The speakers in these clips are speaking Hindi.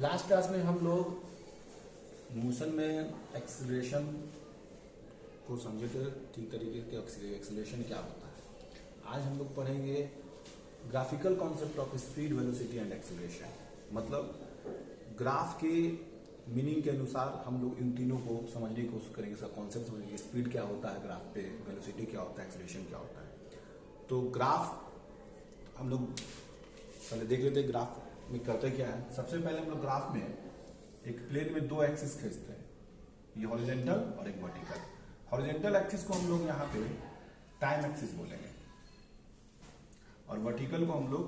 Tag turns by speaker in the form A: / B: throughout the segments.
A: लास्ट क्लास में हम लोग मोशन में एक्सीलरेशन को समझे थे ठीक तरीके के एक्सीलरेशन क्या होता है। आज हम लोग पढ़ेंगे graphical concept of speed, velocity and acceleration. मतलब ग्राफ के मीनिंग के अनुसार हम लोग इन तीनों को समझने की कोशिश करेंगे, इसका कॉन्सेप्ट समझेंगे। स्पीड क्या होता है ग्राफ पे, वेलोसिटी क्या होता है, एक्सीलरेशन क्या होता है। तो ग्राफ हम लोग पहले देख लेते हैं ग्राफ में करते क्या है। सबसे पहले हम लोग ग्राफ में एक प्लेन में दो एक्सिस खींचते हैं, ये हॉरिजॉन्टल और एक वर्टिकल। हॉरिजॉन्टल एक्सिस को हम लोग यहाँ पे टाइम एक्सिस बोलेंगे और वर्टिकल को हम लोग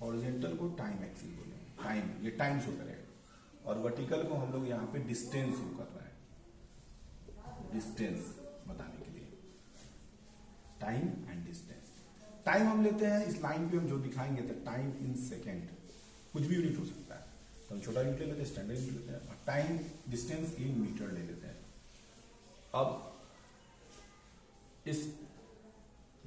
A: हॉरिजॉन्टल को टाइम एक्सिस बोलेंगे। टाइम, ये टाइम शो करेगा और वर्टिकल को हम लोग यहाँ पे डिस्टेंस शो कर रहा है, डिस्टेंस बताने के लिए, टाइम एंड डिस्टेंस। टाइम हम लेते हैं इस लाइन पे, हम जो दिखाएंगे तो टाइम इन सेकेंड, कुछ भी यूनिट हो सकता है, तो हम छोटा यूनिट ले लेते हैं, स्टैंडर्ड यूनिट लेते हैं, और टाइम डिस्टेंस इन मीटर ले लेते हैं। अब इस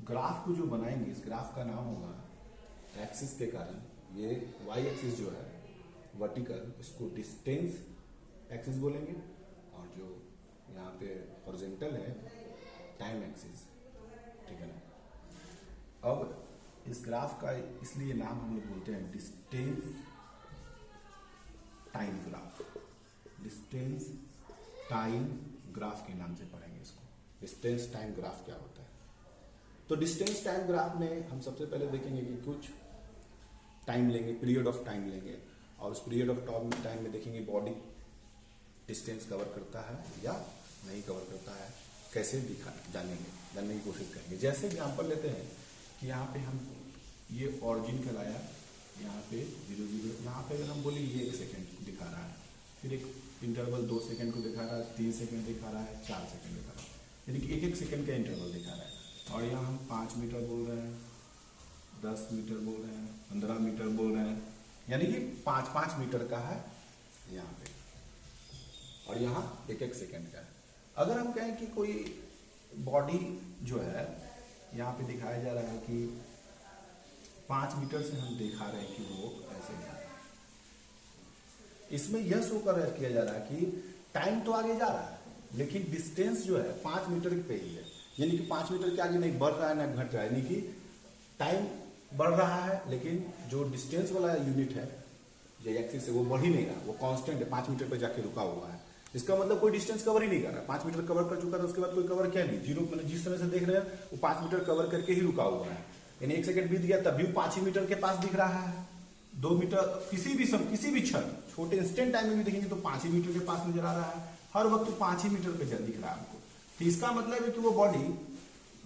A: ग्राफ को जो बनाएंगे, इस ग्राफ का नाम होगा एक्सिस के कारण, ये वाई एक्सिस जो है वर्टिकल, इसको डिस्टेंस एक्सिस बोलेंगे, और जो यहाँ पे हॉरिजॉन्टल है टाइम एक्सिस, ठीक है ना। अब इस ग्राफ का इसलिए नाम हम लोग बोलते हैं distance time graph. Distance time graph के नाम से पढ़ेंगे इसको। डिस्टेंस टाइम ग्राफ क्या होता है। तो डिस्टेंस टाइम ग्राफ में हम सबसे पहले देखेंगे कि कुछ टाइम लेंगे, पीरियड ऑफ टाइम लेंगे, और उस पीरियड ऑफ टाइम में देखेंगे बॉडी डिस्टेंस कवर करता है या नहीं कवर करता है, कैसे जानने की कोशिश करेंगे। जैसे एग्जांपल लेते हैं कि यहाँ पे हम ये ऑरिजिन कहलाया, यहाँ पे 0 0, यहाँ पे अगर हम बोले ये 1 सेकेंड दिखा रहा है, फिर एक इंटरवल 2 सेकेंड को दिखा रहा है, 3 सेकेंड दिखा रहा है, 4 सेकेंड दिखा रहा है, यानी कि 1 1 सेकेंड का इंटरवल दिखा रहा है। और यहाँ हम 5 मीटर बोल रहे हैं, 10 मीटर बोल रहे हैं, 15 मीटर बोल रहे हैं, यानी कि 5 5 मीटर का है यहाँ पे, और यहाँ 1 1 सेकेंड का है। अगर हम कहें कि कोई बॉडी जो है यहाँ पे दिखाया जा रहा है कि 5 मीटर से हम दिखा रहे हैं कि वो ऐसे जा रहा है, इसमें यह शो किया जा रहा है कि टाइम तो आगे जा रहा है, लेकिन डिस्टेंस जो है 5 मीटर पे ही है, यानी कि 5 मीटर के आगे नहीं बढ़ रहा है ना घट रहा है, यानी कि टाइम बढ़ रहा है, लेकिन जो डिस्टेंस वाला यूनिट है जो एक्सिस से वो बढ़ ही नहीं रहा, वो कांस्टेंट है, 5 मीटर पे जाके रुका हुआ है। इसका मतलब कोई डिस्टेंस कवर ही नहीं कर रहा है। 5 मीटर कवर कर चुका था, उसके बाद कोई कवर क्या नहीं, 0, मतलब जिस तरह से देख रहे हैं वो 5 मीटर कवर करके ही रुका हुआ है, यानी 1 सेकंड बीत गया तब भी 5 ही मीटर के पास दिख रहा है। 2 मीटर किसी भी क्षण, छोटे इंस्टेंट टाइम में भी देखेंगे तो 5 ही मीटर के पास नजर आ रहा है, हर वक्त 5 ही मीटर पे दिख रहा है हमको। तो इसका मतलब है कि वो बॉडी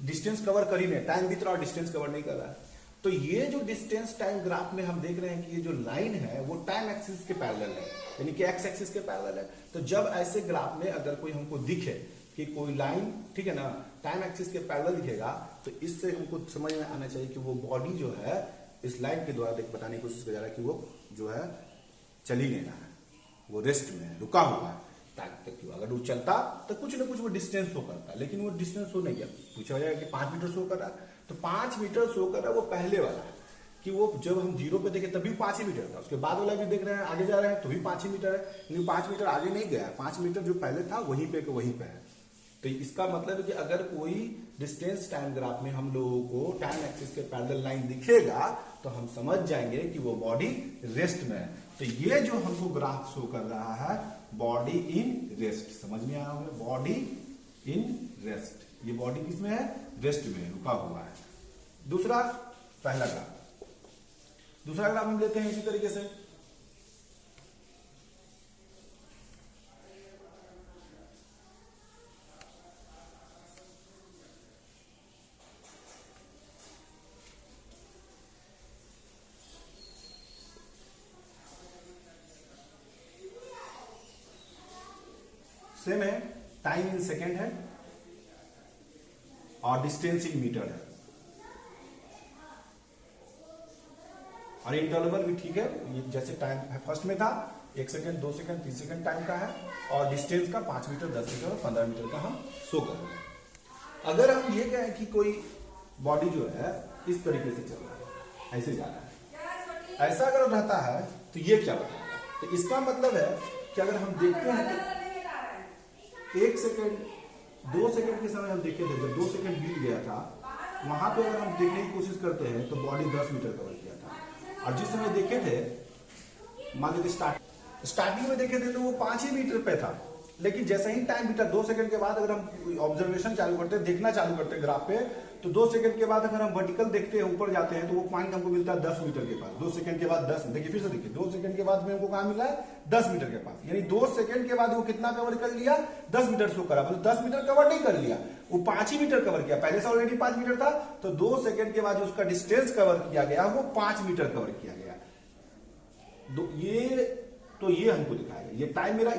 A: डिस्टेंस कवर कर ही नहीं, टाइम बीत रहा और डिस्टेंस कवर नहीं कर रहा है। तो ये जो डिस्टेंस टाइम ग्राफ में हम देख रहे हैं कि ये जो लाइन है वो टाइम एक्सिस के पैरेलल है, यानी कि एक्स एक्सिस के पैरेलल है। तो जब ऐसे ग्राफ में अगर कोई हमको दिखे कि कोई लाइन, ठीक है ना, टाइम एक्सिस के पैरेलल दिखेगा, तो इससे हमको समझ में आना चाहिए कि वो बॉडी जो है इस लाइन के द्वारा बताने की कोशिश कर जा रहा है कि वो जो है चल ही नहीं रहा है, वो रेस्ट में है, रुका हुआ है। अगर वो चलता तो कुछ ना कुछ वो डिस्टेंस शो करता, लेकिन वो डिस्टेंस शो नहीं किया। पूछा जाएगा कि 5 मीटर शो कर रहा है, तो 5 मीटर शो कर रहा है वो पहले वाला है, कि वो जब हम 0 पे देखे तभी 5 ही मीटर था, उसके बाद वाला भी देख रहे हैं आगे जा रहे हैं तो भी 5 ही मीटर है, लेकिन 5 मीटर आगे नहीं गया, 5 मीटर जो पहले था वहीं पे है। तो इसका मतलब है कि अगर कोई डिस्टेंस टाइम ग्राफ में हम लोगों को टाइम एक्सिस के पैरेलल लाइन दिखेगा तो हम समझ जाएंगे कि वो बॉडी रेस्ट में है। तो ये जो हमको ग्राफ शो कर रहा है बॉडी इन रेस्ट, समझ में आया होगा, बॉडी इन रेस्ट, ये बॉडी किसमें है, रेस्ट में, रुका हुआ है। दूसरा ग्राफ हम लेते हैं इसी तरीके से। सेम है, टाइम इन सेकेंड है और डिस्टेंस इन मीटर है, और इंटरवल भी ठीक है, जैसे टाइम फर्स्ट में था 1 सेकेंड, 2 सेकेंड, 3 सेकेंड टाइम का है, और डिस्टेंस का 5 मीटर, 10 मीटर और 15 मीटर का हम शो कर रहे हैं। अगर हम ये कहें कि कोई बॉडी जो है इस तरीके से चल रहा है, ऐसे जा रहा है, ऐसा अगर रहता है तो ये क्या बताएगा? तो इसका मतलब है कि अगर हम देखते हैं तो 1 सेकेंड 2 सेकेंड के समय हम देखे थे, जब 2 सेकेंड बीत गया था वहां पे अगर हम देखने की कोशिश करते हैं तो बॉडी 10 मीटर कवर किया था। और जिस समय देखे थे, मान लीजिए स्टार्टिंग में देखे थे तो वो 5 ही मीटर पे था, लेकिन जैसे ही टाइम बीता 2 सेकंड के बाद अगर हम ऑब्जर्वेशन चालू करते हैं, देखना चालू करते हैं ग्राफ पे, तो 2 सेकंड के बाद अगर हम वर्टिकल देखते हैं, ऊपर जाते हैं, तो वो पॉइंट हमको मिलता है 10 मीटर के पास। 2 सेकंड के बाद 10, देखिए फिर से देखिए 2 सेकंड के बाद में हमको कहां मिला है? 10 मीटर के पास। यानी 2 सेकंड के बाद वो कितना कवर कर लिया? 10 मीटर शो करा। मतलब 10 मीटर कवर नहीं कर लिया, वो 5 ही मीटर कवर किया। पहले से ऑलरेडी 5 मीटर था, तो 2 सेकंड के बाद जो उसका डिस्टेंस कवर किया गया वो 5 मीटर कवर किया गया। ये हमको दिखाएगा ये टाइम मेरा।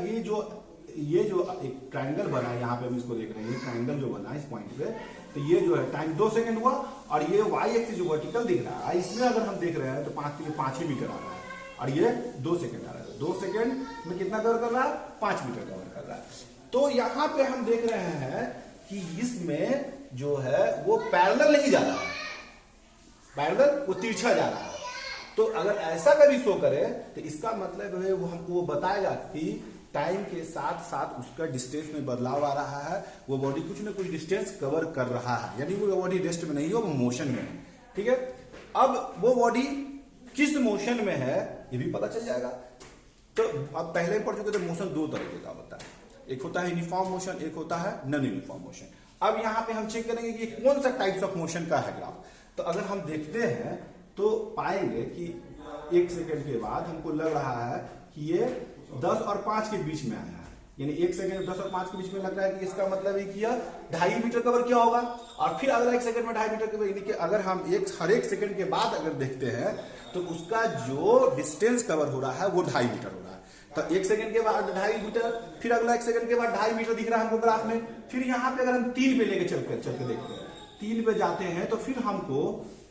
A: ये जो एक ट्रायंगल बना है, यहाँ पे हम इसको देख रहे हैं, ये ट्रायंगल जो बना है इस पॉइंट पे, तो ये जो है टाइम 2 सेकंड हुआ। और ये वाई एक्सिस जो वर्टिकल दिख रहा है, इसमें अगर हम देख रहे हैं तो 5 ही मीटर आ रहा है, और ये 2 सेकंड आ रहा है। 2 सेकंड में कितना कवर कर रहा है? 5 मीटर कवर कर रहा है। तो यहाँ पे हम देख रहे हैं कि इसमें जो है वो पैरेलल नहीं जा रहा है, पैरेलल वो तिरछा जा रहा है। तो अगर ऐसा कभी शो करे तो इसका मतलब है वो हमको वो बताएगा कि टाइम के साथ साथ उसका डिस्टेंस में बदलाव आ रहा है, वो बॉडी कुछ ना कुछ डिस्टेंस कवर कर रहा है, यानी वो बॉडी रेस्ट में नहीं है, वो मोशन में है। ठीक है, अब वो बॉडी किस मोशन में है ये भी पता चल जाएगा। तो अब पहले ही पढ़ चुके थे, मोशन 2 तरीके का होता है, एक होता है यूनिफॉर्म मोशन, एक होता है नॉन यूनिफॉर्म मोशन। अब यहाँ पे हम चेक करेंगे कि कौन सा टाइप्स ऑफ मोशन का है ग्राफ। तो अगर हम देखते हैं तो पाएंगे कि 1 सेकंड के बाद हमको लग रहा है कि ये 10 और 5 के बीच में आया है, यानी 1 सेकंड 10 और 5 के बीच में लग रहा है कि इसका मतलब है कि 2.5 मीटर कवर किया होगा। और फिर अगला 1 सेकंड में 2.5 मीटर कवर, यानी कि अगर हम हर एक सेकंड के बाद अगर देखते हैं तो उसका जो डिस्टेंस कवर हो रहा है वो 2.5 मीटर हो रहा है। तो 1 सेकंड के बाद 2.5 मीटर, फिर अगला 1 सेकंड के बाद 2.5 मीटर दिख रहा है हमको ग्राफ में। फिर यहाँ पे अगर हम 3 पे लेके चल के देखते हैं, 3 पे जाते हैं तो फिर हमको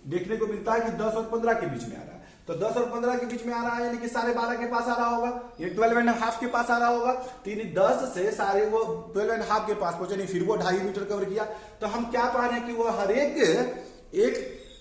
A: देखने को मिलता है कि 10 और 15 के बीच में आ रहा है। तो 10 और 15 के बीच में आ रहा है, यानी कि 12.5 के पास आ रहा होगा, ये 12.5 के पास आ रहा होगा। तो 10 से सारे वो 12.5 के पास पहुंचे, नहीं फिर वो 2.5 मीटर कवर किया। तो हम क्या पा रहे हैं कि वो हर एक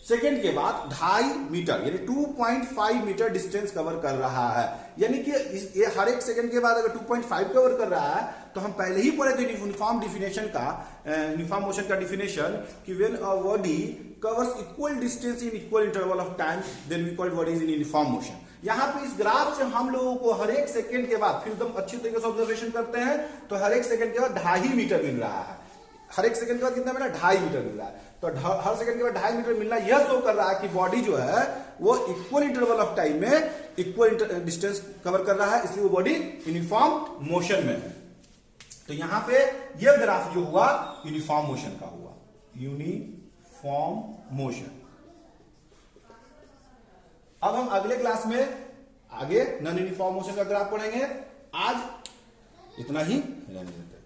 A: सेकंड के बाद 2.5 मीटर यानी 2.5 मीटर डिस्टेंस कवर कर रहा है। यानी कि ये हर एक सेकंड के बाद अगर 2.5 कवर कर रहा है तो हम पहले ही पढ़े थे यूनिफॉर्म डिफिनेशन का, यूनिफॉर्म मोशन का डिफिनेशन कि when a body covers equal distance in equal interval of time then we call body is in uniform motion। यहाँ पे इस ग्राफ से हम लोगों को हर एक सेकंड के बाद फिर एकदम अच्छी तरीके से ऑब्जर्वेशन करते हैं तो हर एक सेकंड के बाद 2.5 मीटर मिल रहा है। हर एक सेकंड के बाद कितना मिला? 2.5 मीटर मिल रहा है। तो हर सेकंड के बाद 2.5 मीटर मिलना यह शो कर रहा है कि बॉडी जो है वो इक्वल इंटरवल ऑफ टाइम में इक्वल डिस्टेंस कवर कर रहा है, इसलिए वो बॉडी यूनिफॉर्म मोशन में है। तो यहाँ पे यह ग्राफ जो हुआ यूनिफॉर्म मोशन का हुआ, यूनिफॉर्म मोशन। अब हम अगले क्लास में आगे नॉन यूनिफॉर्म मोशन का ग्राफ पढ़ेंगे। आज इतना ही रहने देते हैं।